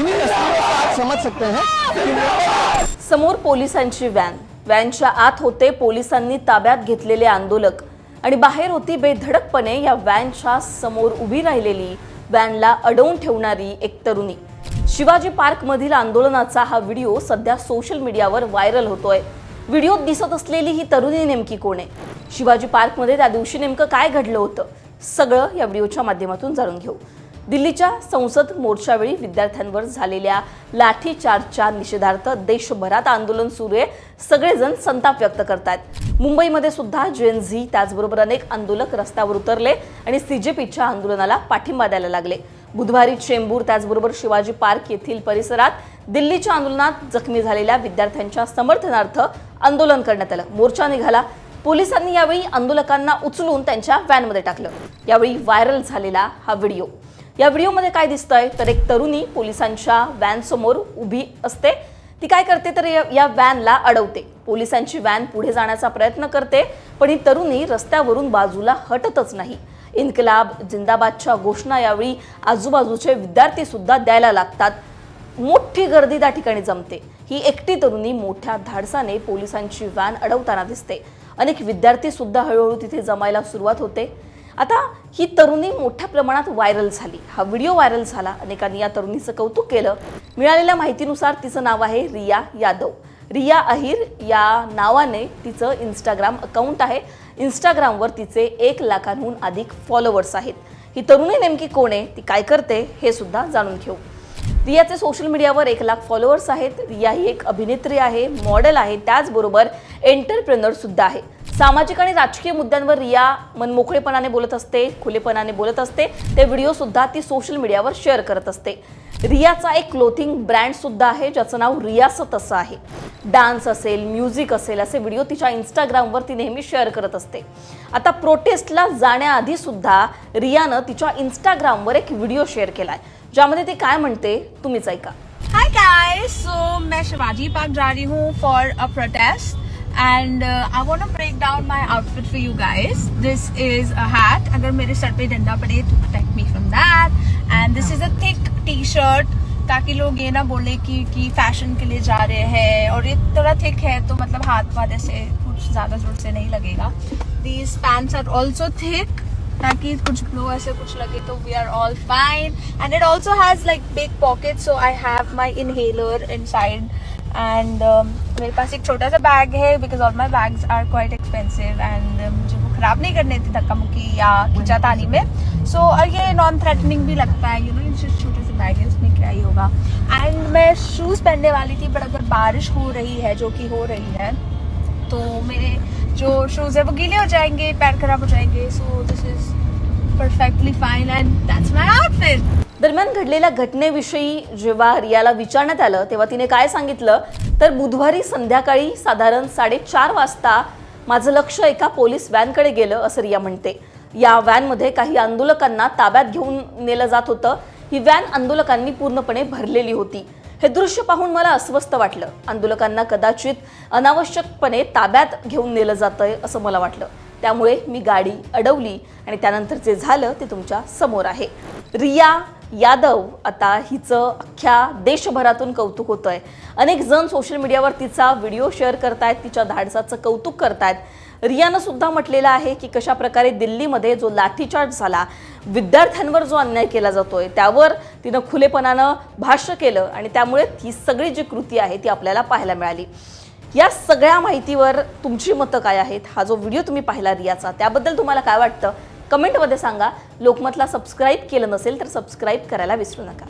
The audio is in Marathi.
इन्हीं तस्वीरों से आप समझ सकते हैं। समोर पोलिसांची व्हॅनच्या आत होते पोलिसांनी ताब्यात घेतलेले आंदोलक आणि बाहेर होती बेधडकपणे या व्हॅनच्या समोर उभी राहिलेली व्हॅनला अडवून ठेवणारी एक तरुणी। शिवाजी पार्क मधील आंदोलनाचा हा व्हिडिओ सध्या सोशल मीडियावर व्हायरल होतोय। व्हिडिओत दिसत असलेली ही तरुणी नेमकी कोण आहे? शिवाजी पार्क मध्ये त्या दिवशी नेमकं काय घडलं होतं? सगळं या व्हिडिओच्या माध्यमातून जाणून घेऊ। दिल्लीच्या संसद मोर्चावेळी विद्यार्थ्यांवर झालेल्या लाठीचार्जच्या निषेधार्थ देशभरात आंदोलन सुरू आहे। सगळेजण संताप व्यक्त करतात। मुंबईमध्ये सुद्धा जेन-झी त्याचबरोबर अनेक आंदोलक रस्त्यावर उतरले आणि सीजेपीच्या आंदोलनाला पाठिंबा द्यायला लागले। बुधवारी चेंबूर त्याचबरोबर शिवाजी पार्क येथील परिसरात दिल्लीच्या आंदोलनात जखमी झालेल्या विद्यार्थ्यांच्या समर्थनार्थ आंदोलन करण्यात आलं। मोर्चा निघाला। पोलिसांनी यावेळी आंदोलकांना उचलून त्यांच्या व्हॅनमध्ये टाकलं। यावेळी व्हायरल झालेला हा व्हिडिओ। या व्हिडिओमध्ये काय दिसतंय तर एक तरुणी पोलिसांच्या व्हॅन समोर उभी असते। ती काय करते तर या व्हॅनला अडवते। पोलिसांची व्हॅन पुढे जाण्याचा प्रयत्न करते पण ही तरुणी रस्त्यावरून बाजूला हटतच नाही। इन्कलाब जिंदाबादच्या घोषणा यावेळी आजूबाजूचे विद्यार्थी सुद्धा द्यायला लागतात। मोठी गर्दी त्या ठिकाणी जमते। ही एकटी तरुणी मोठ्या धाडसाने पोलिसांची व्हॅन अडवताना दिसते। अनेक विद्यार्थी सुद्धा हळूहळू तिथे जमायला सुरुवात होते। आता ही तरुणी मोठ्या प्रमाणात व्हायरल झाली। हा व्हिडिओ व्हायरल झाला। अनेकांनी या तरुणीचं कौतुक केलं। मिळालेल्या माहितीनुसार तिचं नाव आहे रिया यादव। रिया अहिर या नावाने तिचं इंस्टाग्राम अकाउंट आहे। इंस्टाग्रामवर तिचे 1 लाखांहून अधिक फॉलोअर्स आहेत। ही तरुणी नेमकी कोण आहे, ती काय करते हे सुद्धा जाणून घेऊ। रियाचे सोशल मीडियावर 1 लाख फॉलोअर्स आहेत। रिया ही एक अभिनेत्री आहे, मॉडेल आहे, त्याचबरोबर एंटरप्रेनर सुद्धा आहे। सामाजिक आणि राजकीय मुद्द्यांवर रिया मनमोकळेपणाने बोलत असते, खुलेपणाने बोलत असते। ते व्हिडिओ सुद्धा ती सोशल मीडियावर शेअर करत असते। रियाचा एक क्लोथिंग ब्रँड सुद्धा आहे ज्याचं नाव रियासत असं आहे। डान्स असेल, म्युझिक असेल असे व्हिडिओ तिच्या इंस्टाग्रामवर ती नेहमी शेअर करत असते। आता प्रोटेस्टला जाण्याआधी सुद्धा रियानं तिच्या इंस्टाग्रामवर एक व्हिडिओ शेअर केलाय ज्यामध्ये ती काय म्हणते तुम्हीच ऐका। हाय गाइस, सो मैं शिवाजी पार्क जा रही हूँ for a protest and I want to break down my outfit for you guys. This is a hat, अगर मेरे सर पे डंडा पड़े to protect me from that, and this is a thick t-shirt ताकि लोग ये ना बोले कि फैशन के लिए जा रहे हैं, और ये थोड़ा थिक है तो मतलब हाथ वाथ ऐसे कुछ ज्यादा जोर से नहीं लगेगा। These pants are also thick ताकि कुछ ब्लो ऐसे कुछ लगे तो we are all fine, and it also has like big pockets, so I have my inhaler inside, and मेरे पास एक छोटा सा बैग है because all my bags are quite expensive and मुझे वो खराब नहीं करने थे धक्का मुक्की या खींचातानी में। सो और ये नॉन थ्रेटनिंग भी लगता है, यू नो, छोटे से बैग है, उसमें क्या ही होगा। एंड मैं शूज़ पहनने वाली थी बट अगर बारिश हो रही है, जो कि हो रही है, तो मेरे जो शूज़ है वो गीले हो जाएंगे, पैर खराब हो जाएंगे। So this is perfectly fine end that's my outfit. दरम्यान घडलेल्या घटनेविषयी जेव्हा रियाला विचारण्यात आलं तेव्हा तिने काय सांगितलं तर बुधवारी संध्याकाळी साधारण 4:30 वाजता माझं लक्ष एका पोलीस व्हॅनकडे गेलं असं रिया म्हणते। या व्हॅनमध्ये काही आंदोलकांना ताब्यात घेऊन नेलं जात होतं। ही व्हॅन आंदोलकांनी पूर्णपणे भरलेली होती। हे दृश्य पाहून मला अस्वस्थ वाटलं। आंदोलकांना कदाचित अनावश्यकपणे ताब्यात घेऊन नेलं जातंय असं मला वाटलं। त्यामुळे मी गाडी अडवली आणि त्यानंतर जे झालं ते तुमच्या समोर आहे। रिया यादव आता हिचं अख्ख्या देशभरातून कौतुक होतंय। अनेक जण सोशल मीडियावर तिचा व्हिडिओ शेअर करतायत, तिच्या धाडसाचं कौतुक करतायत। रियानं सुद्धा म्हटलेलं आहे की कशा प्रकारे दिल्लीमध्ये जो लाठीचार्ज झाला, विद्यार्थ्यांवर जो अन्याय केला जातोय त्यावर तिनं खुलेपणानं भाष्य केलं आणि त्यामुळे ही सगळी जी कृती आहे ती आपल्याला पाहायला मिळाली। या सगळ्या माहितीवर तुमची मतं काय आहेत? हा जो व्हिडिओ तुम्ही पाहिला रियाचा त्याबद्दल तुम्हाला काय वाटतं कमेंटमध्ये सांगा। लोकमतला सबस्क्राईब केलं नसेल तर सबस्क्राईब करायला विसरू नका।